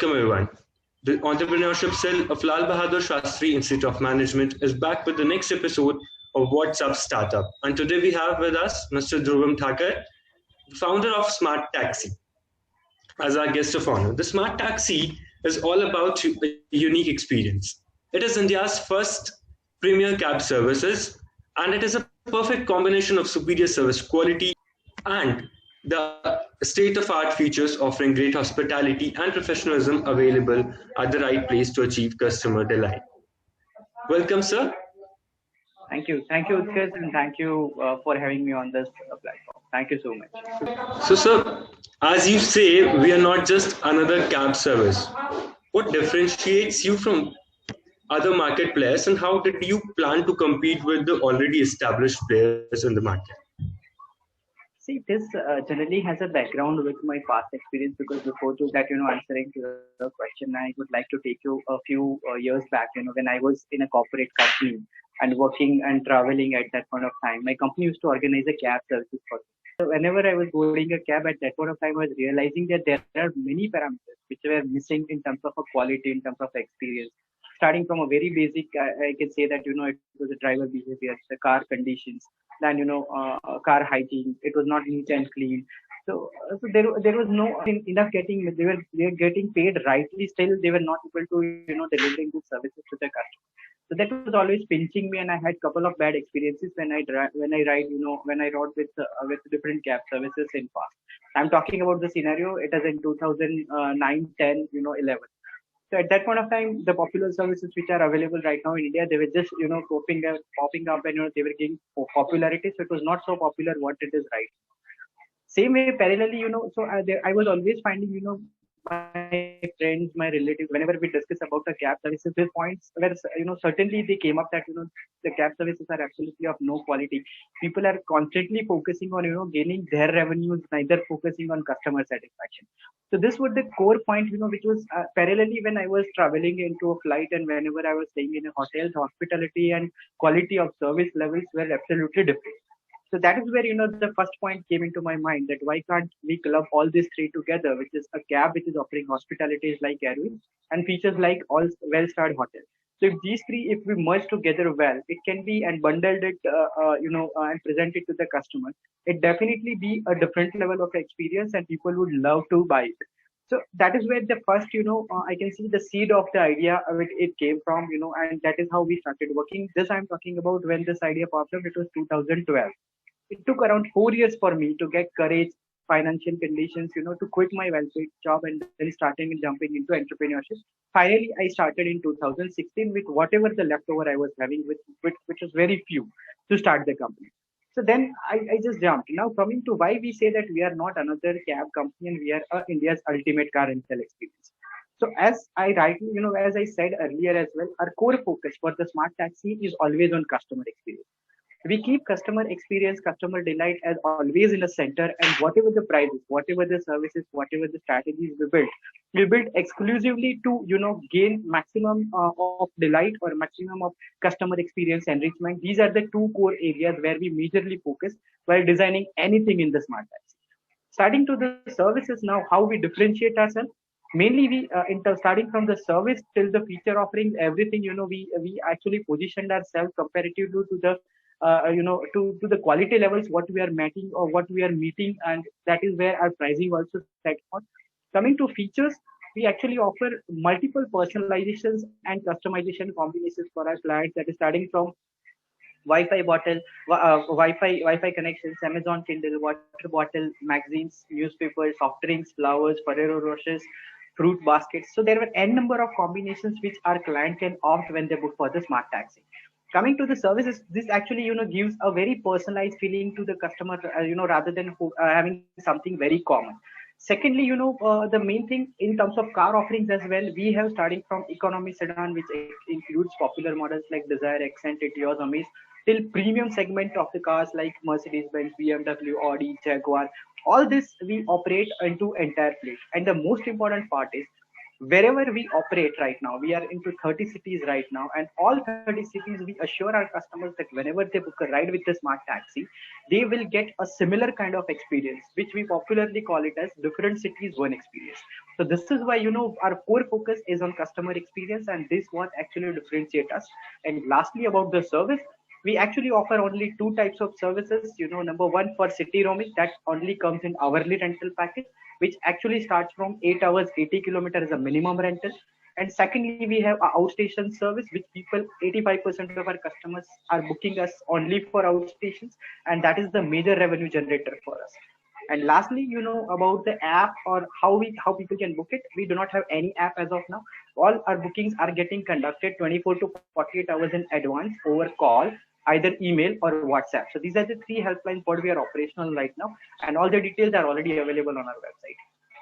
welcome everyone. The entrepreneurship cell of Lal Bahadur Shastri Institute of Management is back with the next episode of What's Up Startup. And today we have with us Mr. Dhruvam Thakur, the founder of Smart Taxi, as our guest of honor. The Smart Taxi is all about a unique experience. It is India's first premier cab services, and it is a perfect combination of superior service quality and the state of art features offering great hospitality and professionalism available at the right place to achieve customer delight. Welcome, sir. Thank you, Utkarsh, and thank you for having me on this platform. Thank you so much. So, sir, as you say, we are not just another cab service. What differentiates you from other market players, and how did you plan to compete with the already established players in the market? See, this generally has a background with my past experience, because before to that, answering to the question, I would like to take you a few years back, when I was in a corporate company and working and traveling at that point of time. My company used to organize a cab services for me. So whenever I was boarding a cab at that point of time, I was realizing that there are many parameters which were missing in terms of a quality, in terms of experience. Starting from a very basic, I can say that, it was a driver behavior, the car conditions, then, car hygiene. It was not neat and clean. So there was no enough getting, they were getting paid rightly, still they were not able to, delivering good services to the customer. So that was always pinching me, and I had couple of bad experiences when I rode with different cab services in past. I'm talking about the scenario. It is in 2009, 10, 11. So at that point of time, the popular services which are available right now in India, they were just popping up, and they were gaining popularity. So it was not so popular what it is right. Same way, parallelly, so I was always finding, my friends, my relatives, whenever we discuss about the cab services, these points where, certainly they came up that, the cab services are absolutely of no quality. People are constantly focusing on, gaining their revenues, neither focusing on customer satisfaction. So this was the core point, which was parallelly when I was traveling into a flight, and whenever I was staying in a hotel, the hospitality and quality of service levels were absolutely different. So that is where, the first point came into my mind, that why can't we club all these three together, which is a cab which is offering hospitalities like Airways and features like all well-starred hotels. So if these three, if we merge together well, it can be and bundled it, and present it to the customer. It definitely be a different level of experience, and people would love to buy it. So that is where the first, I can see the seed of the idea of it came from, and that is how we started working. This I'm talking about when this idea popped up. It was 2012. It took around 4 years for me to get courage, financial conditions, to quit my well-paid job and then starting and jumping into entrepreneurship. Finally, I started in 2016 with whatever the leftover I was having, which was very few, to start the company. So then I just jumped. Now coming to why we say that we are not another cab company and we are India's ultimate car rental experience. So as I rightly, as I said earlier as well, our core focus for the Smart Taxi is always on customer experience. We keep customer experience, customer delight as always in the center, and whatever the prices, whatever the services, whatever the strategies we build exclusively to, gain maximum of delight or maximum of customer experience enrichment. These are the two core areas where we majorly focus while designing anything in the Smart Taxi. Starting to the services now, how we differentiate ourselves. Mainly, starting from the service till the feature offerings, everything, we actually positioned ourselves comparatively to the to the quality levels what we are meeting or what we are meeting, and that is where our pricing also set on. Coming to features, we actually offer multiple personalizations and customization combinations for our clients. That is starting from Wi-Fi bottle, Wi-Fi connections, Amazon Kindle, water bottle, magazines, newspapers, soft drinks, flowers, Ferrero Rochers, fruit baskets. So there were n number of combinations which our client can opt when they book for the Smart Taxi. Coming to the services, this actually gives a very personalized feeling to the customer, rather than having something very common. Secondly, the main thing in terms of car offerings as well, we have starting from economy sedan, which includes popular models like Dzire, Accent, Etios, Amaze, till premium segment of the cars like Mercedes-Benz, BMW, Audi, Jaguar. All this we operate into entire fleet. And the most important part is wherever we operate right now, we are into 30 cities right now, and all 30 cities, we assure our customers that whenever they book a ride with the smart taxi, they will get a similar kind of experience, which we popularly call it as different cities, one experience. So this is why, our core focus is on customer experience, and this what actually differentiate us. And lastly, about the service, we actually offer only two types of services. Number one, for city roaming, that only comes in hourly rental package, which actually starts from 8 hours, 80 kilometers is a minimum rental. And secondly, we have a outstation service, which people, 85% of our customers are booking us only for outstations, and that is the major revenue generator for us. And lastly, about the app or how people can book it, we do not have any app as of now. All our bookings are getting conducted 24 to 48 hours in advance over call, either email or WhatsApp. So these are the three helplines what we are operational right now, and all the details are already available on our website.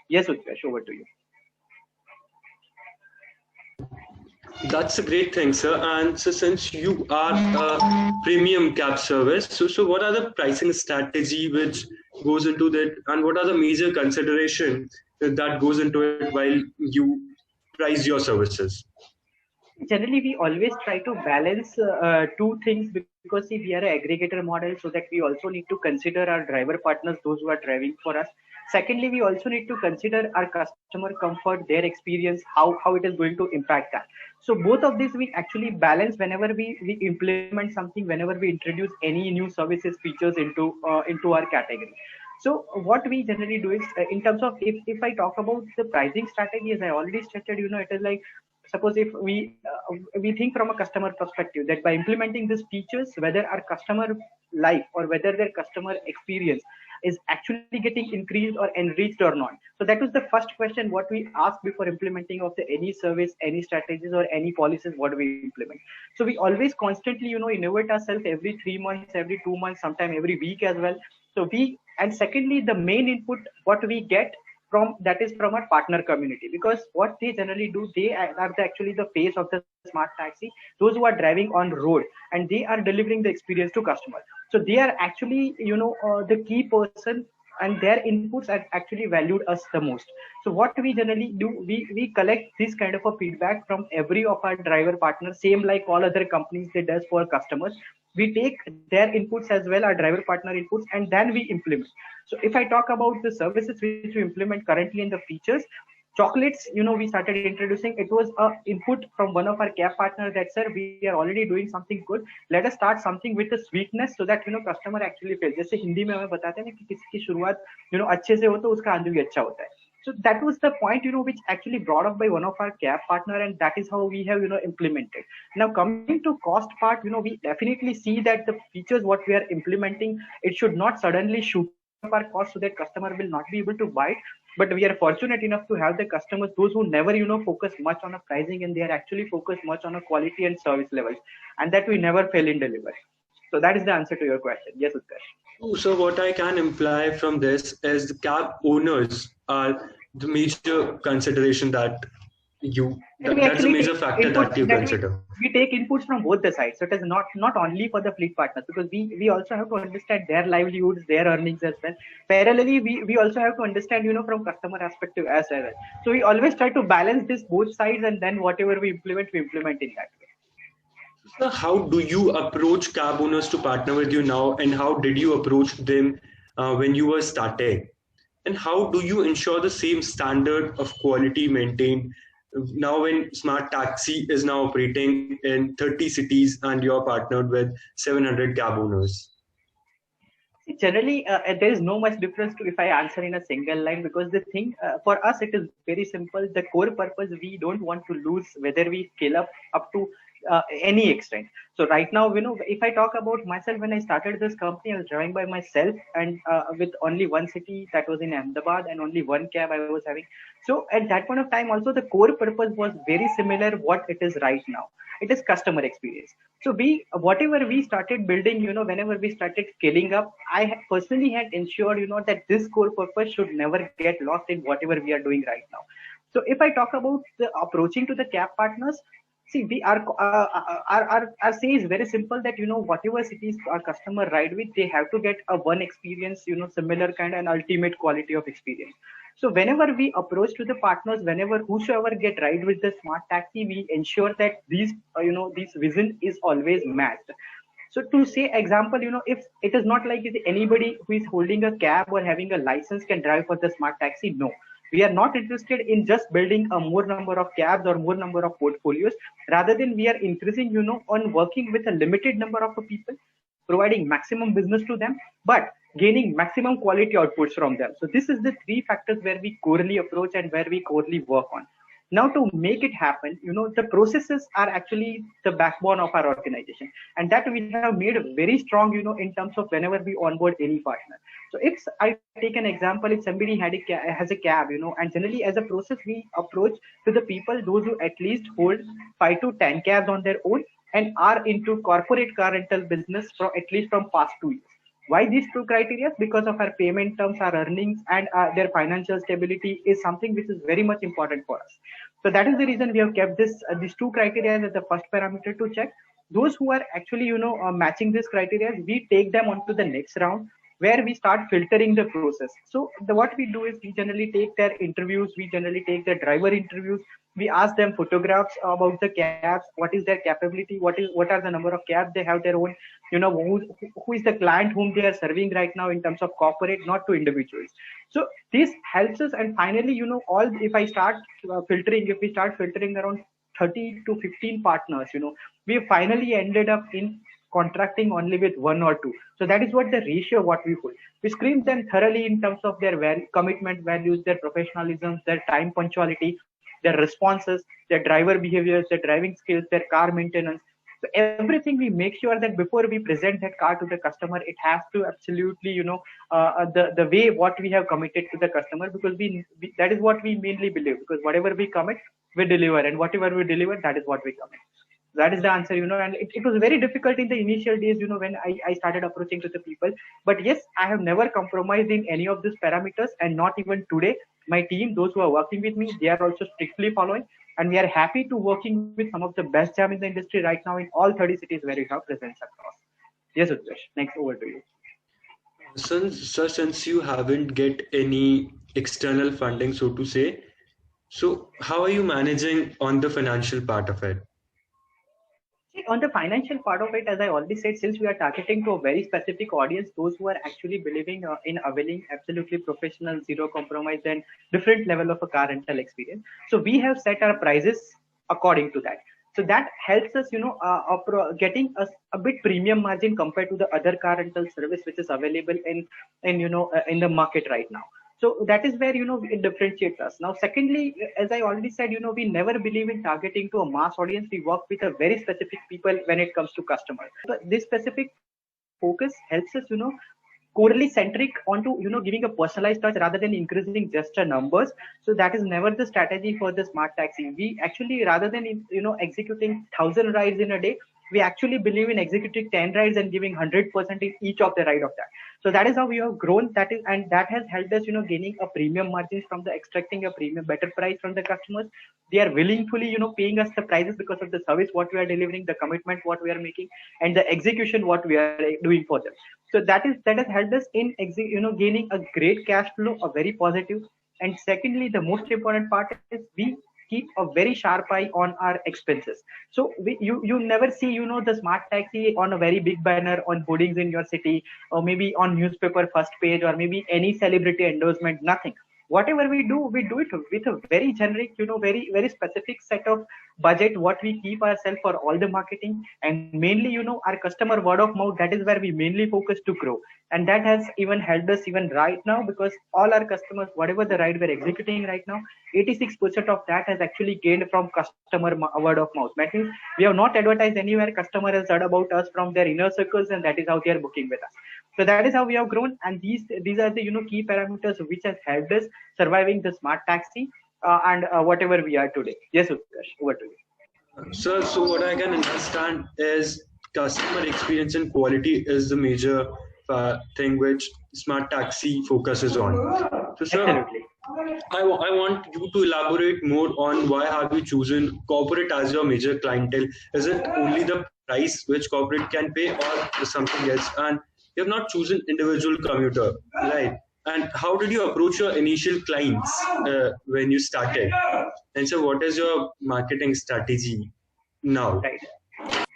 Yes, Utkarsh, over to you. That's a great thing, sir. And so since you are a premium cab service, so what are the pricing strategy which goes into that, and what are the major consideration that goes into it while you price your services? Generally, we always try to balance two things, because see, we are an aggregator model, so that we also need to consider our driver partners, those who are driving for us. Secondly, we also need to consider our customer comfort, their experience, how it is going to impact that. So both of these we actually balance whenever we implement something, whenever we introduce any new services features into our category. So what we generally do is, in terms of, if I talk about the pricing strategy, as I already stated, it is like, suppose if we think from a customer perspective, that by implementing these features, whether our customer life or whether their customer experience is actually getting increased or enriched or not. So that was the first question what we ask before implementing of the any service, any strategies or any policies what we implement. So we always constantly innovate ourselves every 3 months, every 2 months, sometime every week as well. So and secondly, the main input what we get from that is from our partner community, because what they generally do, they are actually the face of the smart taxi, those who are driving on road, and they are delivering the experience to customer. So they are actually the key person, and their inputs are actually valued us the most. So what we generally do, we collect this kind of a feedback from every of our driver partners, same like all other companies they does for customers. We take their inputs as well, our driver partner inputs, and then we implement. So if I talk about the services which we implement currently in the features, chocolates, we started introducing, it was a input from one of our cab partners that, sir, we are already doing something good, let us start something with the sweetness, so that customer actually feels. जैसे हिंदी में हमें बताते हैं ना कि किसी की शुरुआत अच्छे से हो तो उसका अंत भी अच्छा होता है. So that was the point which actually brought up by one of our cab partner, and that is how we have implemented. Now coming to cost part, we definitely see that the features what we are implementing, it should not suddenly shoot up our cost, so that customer will not be able to buy it. But we are fortunate enough to have the customers, those who never focus much on a pricing, and they are actually focused much on a quality and service levels, and that we never fail in delivery. So that is the answer to your question. Yes, Utkarsh. So what I can imply from this is the cab owners are the major consideration that's a major factor that you consider. We take inputs from both the sides. So it is not only for the fleet partners, because we also have to understand their livelihoods, their earnings as well. Parallelly, we also have to understand, from customer perspective as well. So we always try to balance this both sides, and then whatever we implement in that way. So how do you approach cab owners to partner with you now, and how did you approach them when you were starting? And how do you ensure the same standard of quality maintained now when Smart Taxi is now operating in 30 cities and you're partnered with 700 cab owners? Generally, there is no much difference to if I answer in a single line, because the thing for us, it is very simple. The core purpose, we don't want to lose whether we scale up to any extent. So right now, if I talk about myself, when I started this company, I was driving by myself, and with only one city, that was in Ahmedabad, and only one cab I was having. So at that point of time, also the core purpose was very similar what it is right now. It is customer experience. So whatever we started building, whenever we started scaling up, I personally had ensured, that this core purpose should never get lost in whatever we are doing right now. So if I talk about the approaching to the cab partners, see, our say is very simple, that whatever cities our customer ride with, they have to get a one experience, similar kind and ultimate quality of experience. So whenever we approach to the partners, whenever whosoever get ride with the smart taxi, we ensure that these this vision is always matched. So to say example, if it is not like anybody who is holding a cab or having a license can drive for the smart taxi. No, we are not interested in just building a more number of cabs or more number of portfolios. Rather than we are increasing, on working with a limited number of people, providing maximum business to them, but gaining maximum quality outputs from them. So this is the three factors where we corely approach and where we corely work on. Now to make it happen, the processes are actually the backbone of our organization, and that we have made very strong, in terms of whenever we onboard any partner. So if I take an example, if somebody has a cab, and generally as a process we approach to the people those who at least hold 5 to 10 cabs on their own and are into corporate car rental business for at least from past 2 years. Why these two criteria? Because of our payment terms, our earnings, and their financial stability is something which is very much important for us. So that is the reason we have kept these two criteria as the first parameter to check. Those who are actually matching these criteria, we take them onto the next round where we start filtering the process. So what we do is we generally take their interviews, we generally take their driver interviews, we ask them photographs about the cabs, what is their capability, what are the number of cabs they have their own, who is the client whom they are serving right now in terms of corporate, not to individuals. So this helps us, and finally, if we start filtering around 30 to 15 partners, we finally ended up in contracting only with one or two. So that is what the ratio what we put. We screen them thoroughly in terms of their commitment values, their professionalism, their time punctuality, their responses, their driver behaviors, their driving skills, their car maintenance. So everything we make sure that before we present that car to the customer, it has to absolutely, the way what we have committed to the customer, because we that is what we mainly believe, because whatever we commit, we deliver, and whatever we deliver, that is what we commit. That is the answer, and it was very difficult in the initial days, when I started approaching to the people. But yes, I have never compromised in any of these parameters, and not even today. My team, those who are working with me, they are also strictly following, and we are happy to working with some of the best jam in the industry right now in all 30 cities where we have presence across. Yes, Utkarsh, next over to you. Since you haven't get any external funding, so to say, so how are you managing on the financial part of it? On the financial part of it, as I already said, since we are targeting to a very specific audience, those who are actually believing in availing absolutely professional, zero compromise, and different level of a car rental experience, so we have set our prices according to that. So that helps us, getting a bit premium margin compared to the other car rental service which is available in the market right now. So that is where, it differentiates us. Now, secondly, as I already said, we never believe in targeting to a mass audience. We work with a very specific people when it comes to customers. But this specific focus helps us, corely centric onto, giving a personalized touch rather than increasing just a numbers. So that is never the strategy for the smart taxi. We actually, rather than, executing 1,000 rides in a day, we actually believe in executing 10 rides and giving 100% in each of the ride of that. So that is how we have grown. That has helped us, gaining a premium margins from the extracting a premium better price from the customers. They are willingly, paying us the prices because of the service what we are delivering, the commitment what we are making, and the execution what we are doing for them. So that has helped us in gaining a great cash flow, a very positive. And secondly, the most important part is we keep a very sharp eye on our expenses. So you never see, the smart taxi on a very big banner on hoardings in your city, or maybe on newspaper first page, or maybe any celebrity endorsement, nothing. Whatever we do it with a very generic, very, very specific set of budget, what we keep ourselves for all the marketing, and mainly, our customer word of mouth, that is where we mainly focus to grow. And that has even helped us even right now, because all our customers, whatever the ride we're executing right now, 86% of that has actually gained from customer word of mouth. That means we have not advertised anywhere. Customer has heard about us from their inner circles, and that is how they are booking with us. So that is how we have grown, and these are the key parameters which has helped us surviving the smart taxi and whatever we are today. Yes, Utkarsh, over to you. Sir, so what I can understand is customer experience and quality is the major thing which smart taxi focuses on. So, sir, absolutely. I want you to elaborate more on why have you chosen corporate as your major clientele? Is it only the price which corporate can pay, or something else? And you have not chosen individual commuter, right? And how did you approach your initial clients when you started? And so, what is your marketing strategy now? Right.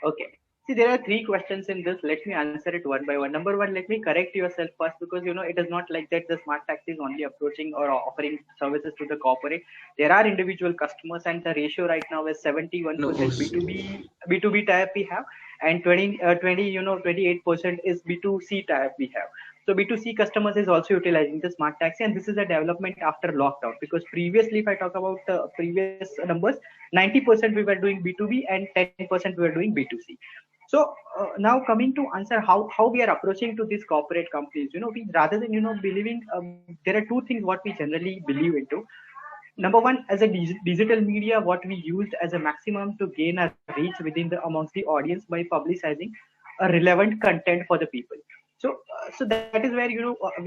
Okay. See, there are three questions in this. Let me answer it one by one. Number one, let me correct yourself first, because it is not like that the smart taxi is only approaching or offering services to the corporate. There are individual customers, and the ratio right now is 71% B2B type we have, and 28% is B2C type we have. So B2C customers is also utilizing the smart taxi, and this is a development after lockdown, because previously, if I talk about the previous numbers, 90% we were doing B2B and 10% we were doing B2C. So now coming to answer how we are approaching to these corporate companies, we rather than believing, there are two things what we generally believe into. Number one, as a digital media, what we used as a maximum to gain a reach within the amongst the audience by publicizing a relevant content for the people. So that is where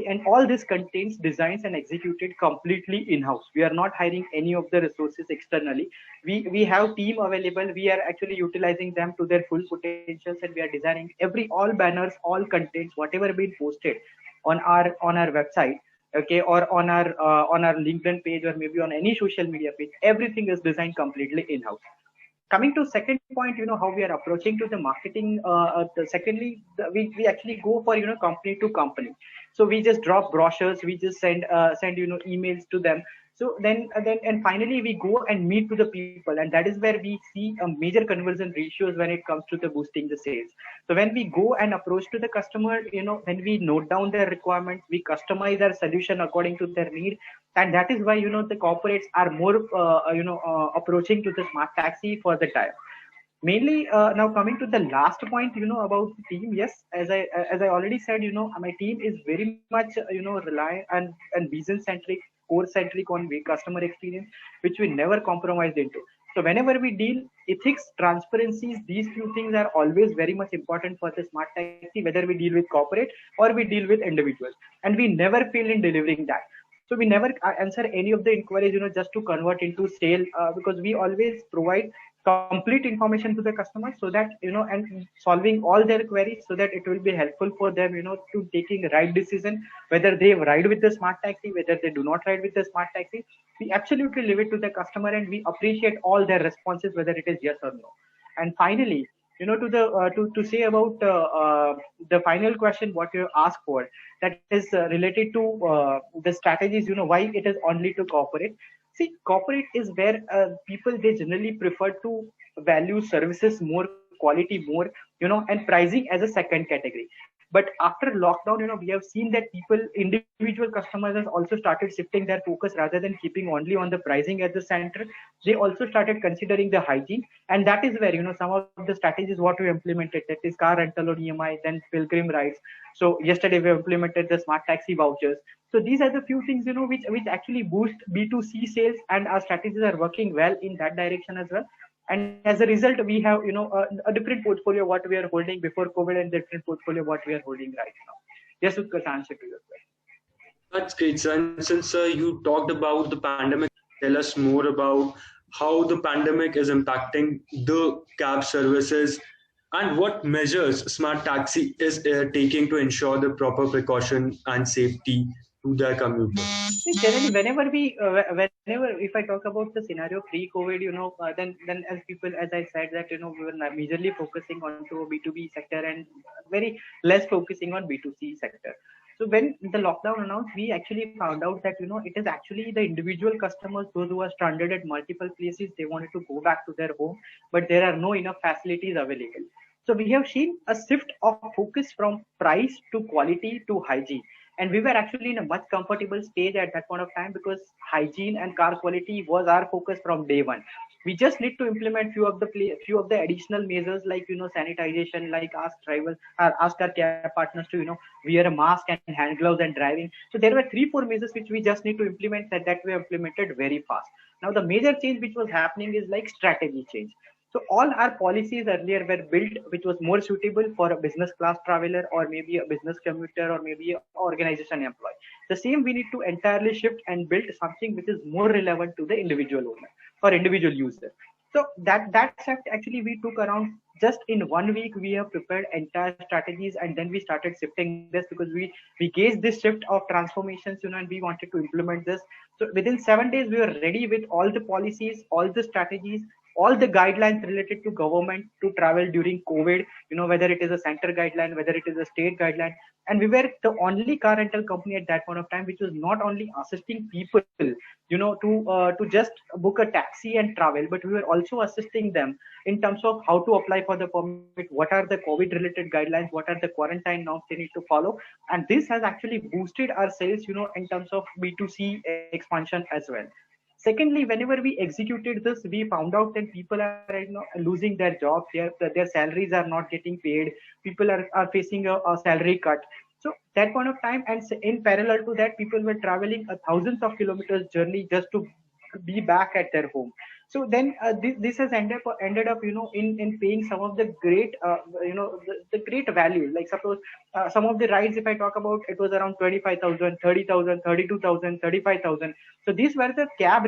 and all this contains designs and executed completely in-house. We are not hiring any of the resources externally. We have team available. We are actually utilizing them to their full potentials, and we are designing all banners, all contents, whatever been posted on our website, okay, or on our LinkedIn page, or maybe on any social media page. Everything is designed completely in-house. Coming to second point, how we are approaching to the marketing. Secondly, we actually go for company to company. So we just drop brochures, we just send emails to them. So then and finally we go and meet to the people, and that is where we see a major conversion ratios when it comes to the boosting the sales. So when we go and approach to the customer, when we note down their requirements, we customize our solution according to their need, and that is why the corporates are more approaching to the smart taxi for the time. Mainly, now coming to the last point, about the team. Yes, as I already said, my team is very much reliant and vision centric, core centric on customer experience, which we never compromised into. So whenever we deal, ethics, transparencies, these few things are always very much important for the smart taxi, whether we deal with corporate or we deal with individuals, and we never fail in delivering that. So we never answer any of the inquiries, just to convert into sale, because we always provide complete information to the customer, so that and solving all their queries, so that it will be helpful for them, to taking the right decision, whether they ride with the smart taxi, whether they do not ride with the smart taxi. We absolutely leave it to the customer, and we appreciate all their responses, whether it is yes or no. And finally, to the to say about the final question what you asked for, that is related to the strategies, why it is only to corporate. See, corporate is where people, they generally prefer to value services more, quality more, and pricing as a second category. But after lockdown, we have seen that individual customers have also started shifting their focus, rather than keeping only on the pricing at the center. They also started considering the hygiene, and that is where some of the strategies what we implemented, that is car rental on EMI, then pilgrim rides. So yesterday we implemented the smart taxi vouchers. So these are the few things which actually boost B2C sales, and our strategies are working well in that direction as well. And as a result, we have a different portfolio what we are holding before COVID, and different portfolio what we are holding right now. Yes, Utkarsh, answer to your question. That's great, sir. And since you talked about the pandemic, tell us more about how the pandemic is impacting the cab services, and what measures Smart Taxi is taking to ensure the proper precaution and safety to their commuters. Generally, whenever if I talk about the scenario pre-COVID, then as people, as I said, that we were majorly focusing on to B2B sector, and very less focusing on B2C sector. So when the lockdown announced, we actually found out that it is actually the individual customers, those who are stranded at multiple places, they wanted to go back to their home, but there are no enough facilities available. So we have seen a shift of focus from price to quality to hygiene, and we were actually in a much comfortable stage at that point of time, because hygiene and car quality was our focus from day one. We just need to implement few of the additional measures, like sanitization, like ask our care partners to wear a mask and hand gloves and driving. So there were 3-4 measures which we just need to implement, that we implemented very fast. Now the major change which was happening is like strategy change. So all our policies earlier were built, which was more suitable for a business class traveler, or maybe a business commuter, or maybe an organization employee. The same we need to entirely shift and build something which is more relevant to the individual owner or individual user. So that shift actually we took around just in 1 week we have prepared entire strategies, and then we started shifting this because we gauged this shift of transformations, and we wanted to implement this. So within 7 days we were ready with all the policies, all the strategies, all the guidelines related to government to travel during COVID, whether it is a center guideline, whether it is a state guideline. And we were the only car rental company at that point of time which was not only assisting people, to just book a taxi and travel, but we were also assisting them in terms of how to apply for the permit, what are the COVID related guidelines, what are the quarantine norms they need to follow. And this has actually boosted our sales, in terms of B2C expansion as well. Secondly, whenever we executed this, we found out that people are losing their jobs, their salaries are not getting paid, people are facing a salary cut. So that point of time, and in parallel to that, people were traveling thousands of kilometers journey just to be back at their home. So then this has ended up, in paying some of the great, the great value. Like suppose some of the rides, if I talk about, it was around 25,000, 30,000, 32,000, 35,000. So these were the cab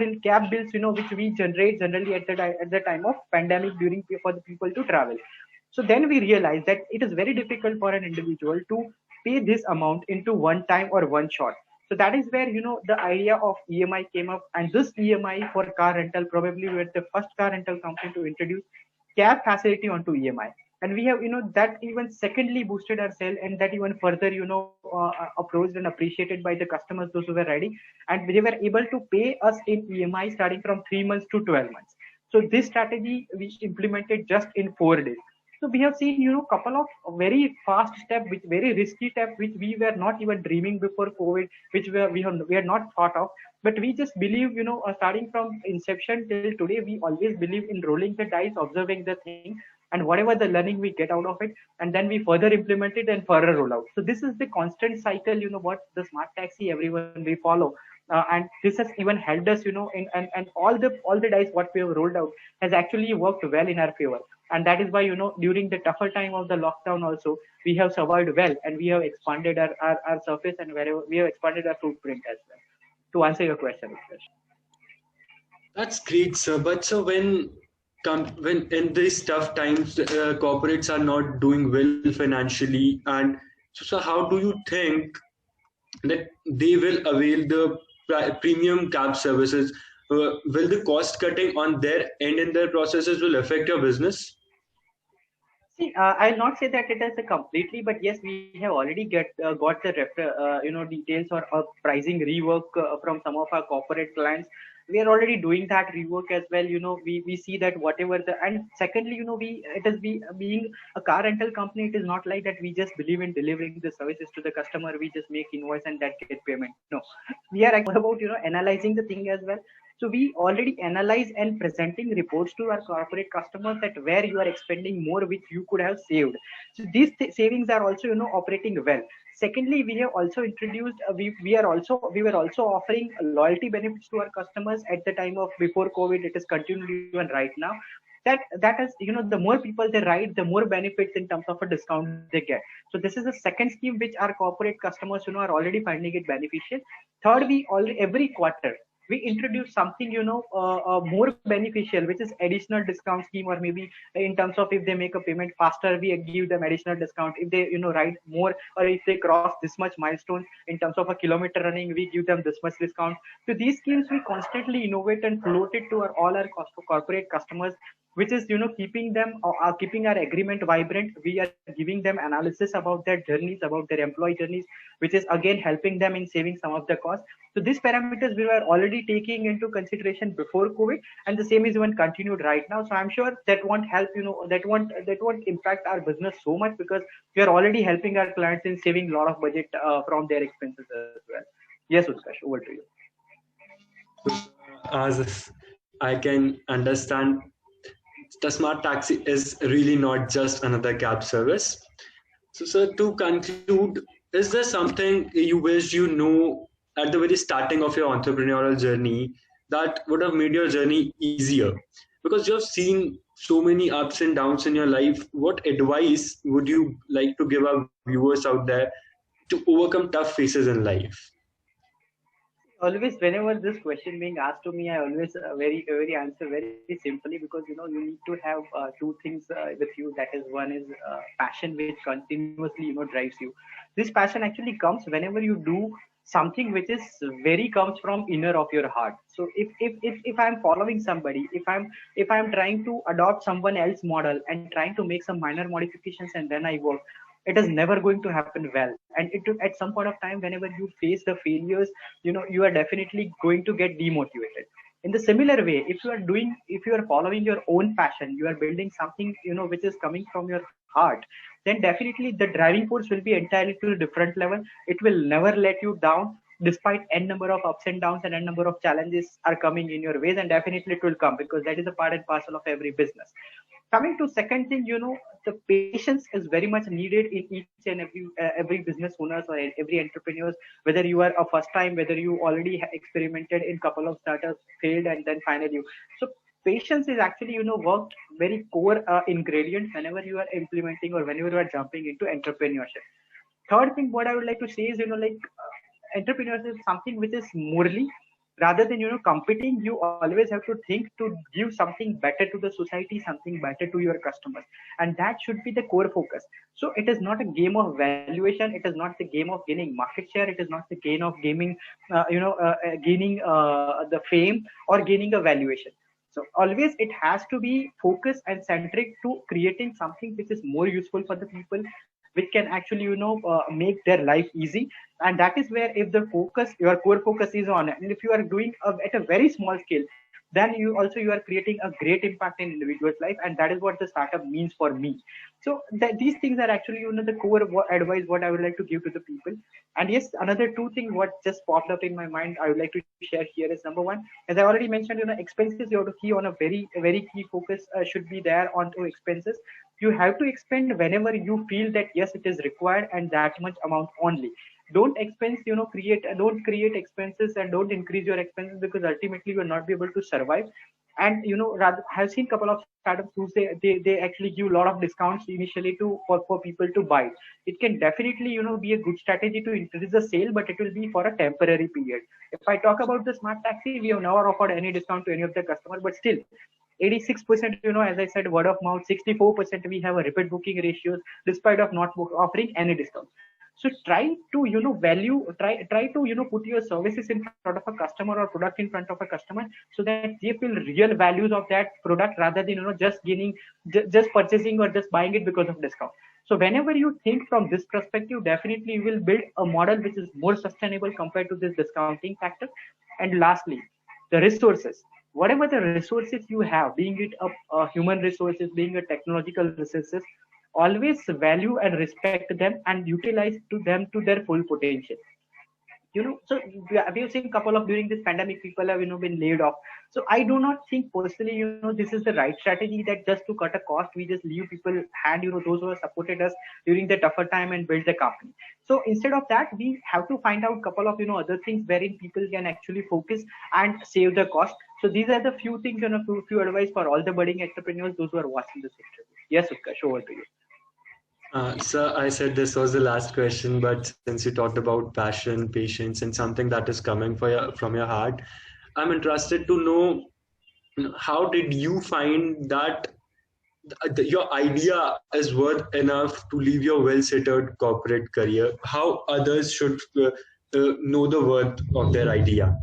bills, which we generate generally at the time of pandemic during for the people to travel. So then we realized that it is very difficult for an individual to pay this amount into one time or one shot. So that is where, the idea of EMI came up. And this EMI for car rental, probably we were the first car rental company to introduce cab facility onto EMI. And we have, that even secondly boosted our sale, and that even further, approached and appreciated by the customers, those who were ready. And they were able to pay us in EMI starting from 3 months to 12 months. So this strategy we implemented just in 4 days. So we have seen, couple of very fast steps, which very risky steps, which we were not even dreaming before COVID, which we had not thought of. But we just believe, starting from inception till today, we always believe in rolling the dice, observing the thing, and whatever the learning we get out of it, and then we further implement it and further roll out. So this is the constant cycle, what the smart taxi everyone we follow. And this has even helped us, and all the dice what we have rolled out has actually worked well in our favor. And that is why, during the tougher time of the lockdown also, we have survived well, and we have expanded our surface, and wherever we have expanded our footprint as well. To answer your question, that's great, sir. But so when in these tough times, corporates are not doing well financially, and so how do you think that they will avail the premium cab services? Will the cost cutting on their end in their processes will affect your business? See, I'll not say that it is a completely, but yes, we have already got the details or pricing rework from some of our corporate clients. We are already doing that rework as well. We see that whatever and secondly, being a car rental company, it is not like that we just believe in delivering the services to the customer. We just make invoice and that get payment. No, we are about, analyzing the thing as well. So we already analyze and presenting reports to our corporate customers that where you are expending more, which you could have saved. So these savings are also, operating well. Secondly, we have also introduced, we were also offering loyalty benefits to our customers at the time of before COVID. It is continued even right now. That is, the more people they ride, the more benefits in terms of a discount they get. So this is the second scheme which our corporate customers, are already finding it beneficial. Third, every quarter we introduce something, more beneficial, which is additional discount scheme, or maybe in terms of if they make a payment faster, we give them additional discount. If they, ride more, or if they cross this much milestone in terms of a kilometer running, we give them this much discount. So these schemes we constantly innovate and float it to all our corporate customers, which is, keeping our agreement vibrant. We are giving them analysis about their journeys, about their employee journeys, which is again helping them in saving some of the cost. So these parameters we were already taking into consideration before COVID, and the same is even continued right now. So I'm sure that won't help, that won't impact our business so much, because we are already helping our clients in saving a lot of budget from their expenses as well. Yes, Utkarsh, over to you. As I can understand, the smart taxi is really not just another cab service. So, sir, to conclude, is there something you wish you know at the very starting of your entrepreneurial journey that would have made your journey easier? Because you have seen so many ups and downs in your life. What advice would you like to give our viewers out there to overcome tough phases in life? Always, whenever this question being asked to me, I always very answer very simply, because you need to have two things with you. That is, one is passion, which continuously drives you. This passion actually comes whenever you do something which is very comes from inner of your heart. So if I'm following somebody, if I'm trying to adopt someone else model and trying to make some minor modifications and then I work, it is never going to happen well. And at some point of time, whenever you face the failures, you are definitely going to get demotivated. In the similar way, if you are following your own passion, you are building something which is coming from your heart, then definitely the driving force will be entirely to a different level. It will never let you down, despite n number of ups and downs and n number of challenges are coming in your ways, and definitely it will come, because that is a part and parcel of every business. Coming to second thing, the patience is very much needed in each and every business owners or every entrepreneurs, whether you are a first time, whether you already experimented in couple of startups, failed, and then finally you. So patience is actually worked very core ingredient whenever you are implementing or whenever you are jumping into entrepreneurship. Third thing what I would like to say is, like, entrepreneurship is something which is morally, rather than competing, you always have to think to give something better to the society, something better to your customers, and that should be the core focus. So it is not a game of valuation, it is not the game of gaining market share, it is not the gain of gaming gaining the fame or gaining a valuation. So always it has to be focused and centric to creating something which is more useful for the people, which can actually make their life easy. And that is where, if the focus, your core focus is on, and if you are doing at a very small scale, then you are creating a great impact in individual's life, and that is what the startup means for me. So these things are actually the core advice what I would like to give to the people. And yes, another two things what just popped up in my mind I would like to share here is, number one, as I already mentioned, expenses, you have to key on a very key focus should be there onto expenses. You have to expend whenever you feel that yes, it is required, and that much amount only. Don't expense, don't create expenses and don't increase your expenses, because ultimately you will not be able to survive. And rather, I've seen couple of startups who say they actually give a lot of discounts initially for people to buy. It can definitely be a good strategy to increase the sale, but it will be for a temporary period. If I talk about the smart taxi, we have never offered any discount to any of the customers, but still 86%, as I said, word of mouth. 64% we have a repeat booking ratios, despite of not offering any discount. So try to try to put your services in front of a customer or product in front of a customer, so that they feel real values of that product, rather than just gaining, just purchasing or just buying it because of discount. So whenever you think from this perspective, definitely you will build a model which is more sustainable compared to this discounting factor. And lastly, the resources, whatever the resources you have, being it a human resources, being a technological resources, always value and respect them and utilize to them to their full potential. So we have seen couple of, during this pandemic, people have been laid off. So I do not think personally this is the right strategy, that just to cut a cost we just leave people hand, those who have supported us during the tougher time, and build the company. So instead of that, we have to find out couple of other things wherein people can actually focus and save the cost. So these are the few things, few advice for all the budding entrepreneurs, those who are watching this interview. Yes, Utkarsh, over to you. Sir, I said this was the last question, but since you talked about passion, patience, and something that is coming from your heart, I'm interested to know, how did you find that your idea is worth enough to leave your well-settled corporate career? How others should know the worth of their idea?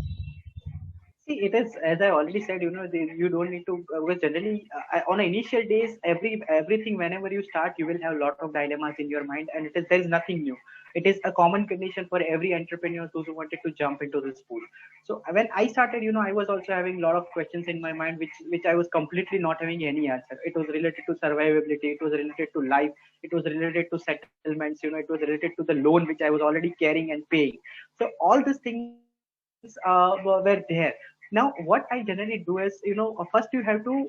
See, it is, as I already said, you don't need to. Because generally, on initial days, everything, whenever you start, you will have a lot of dilemmas in your mind, and there is nothing new. It is a common condition for every entrepreneur, those who wanted to jump into this pool. So when I started, I was also having a lot of questions in my mind, which I was completely not having any answer. It was related to survivability, it was related to life, it was related to settlements, it was related to the loan which I was already carrying and paying. So all these things were there. Now what I generally do is, first you have to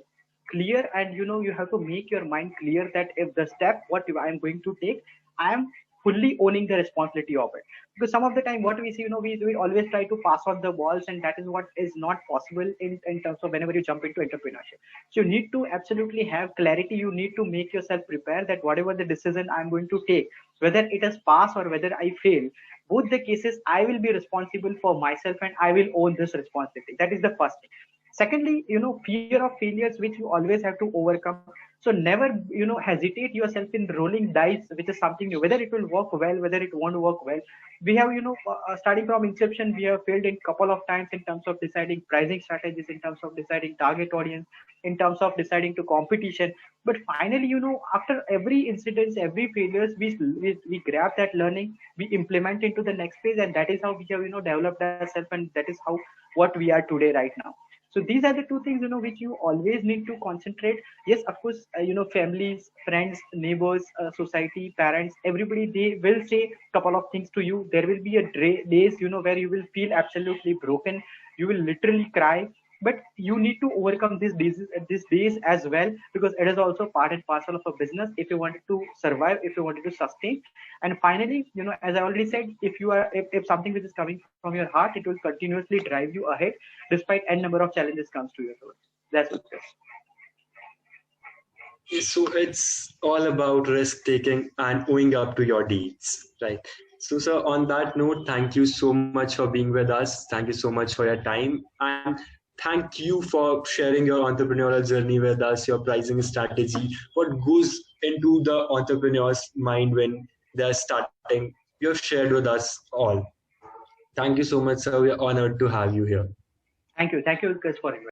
clear, and you have to make your mind clear that if the step what I'm going to take, I am fully owning the responsibility of it. Because some of the time what we see, we always try to pass on the balls, and that is what is not possible in terms of whenever you jump into entrepreneurship. So you need to absolutely have clarity, you need to make yourself prepare that whatever the decision I'm going to take, whether it is pass or whether I fail, both the cases, I will be responsible for myself and I will own this responsibility. That is the first thing. Secondly, fear of failures, which you always have to overcome. So never, hesitate yourself in rolling dice, which is something new, whether it will work well, whether it won't work well. We have, starting from inception, we have failed in couple of times in terms of deciding pricing strategies, in terms of deciding target audience, in terms of deciding to competition. But finally, after every incident, every failures, we grab that learning, we implement into the next phase, and that is how we have, developed ourselves, and that is how what we are today right now. So these are the two things, which you always need to concentrate. Yes, of course, families, friends, neighbors, society, parents, everybody, they will say couple of things to you. There will be a days, where you will feel absolutely broken. You will literally cry, but you need to overcome these days as well, because it is also part and parcel of a business if you wanted to survive, if you wanted to sustain. And finally, as I already said, if something which is coming from your heart, it will continuously drive you ahead despite n number of challenges comes to your road. That's what it is. So it's all about risk taking and owing up to your deeds, right? So, sir, on that note, thank you so much for being with us. Thank you so much for your time. And thank you for sharing your entrepreneurial journey with us, your pricing strategy, what goes into the entrepreneur's mind when they're starting. You have shared with us all. Thank you so much, sir. We're honored to have you here. Thank you, Chris, for inviting.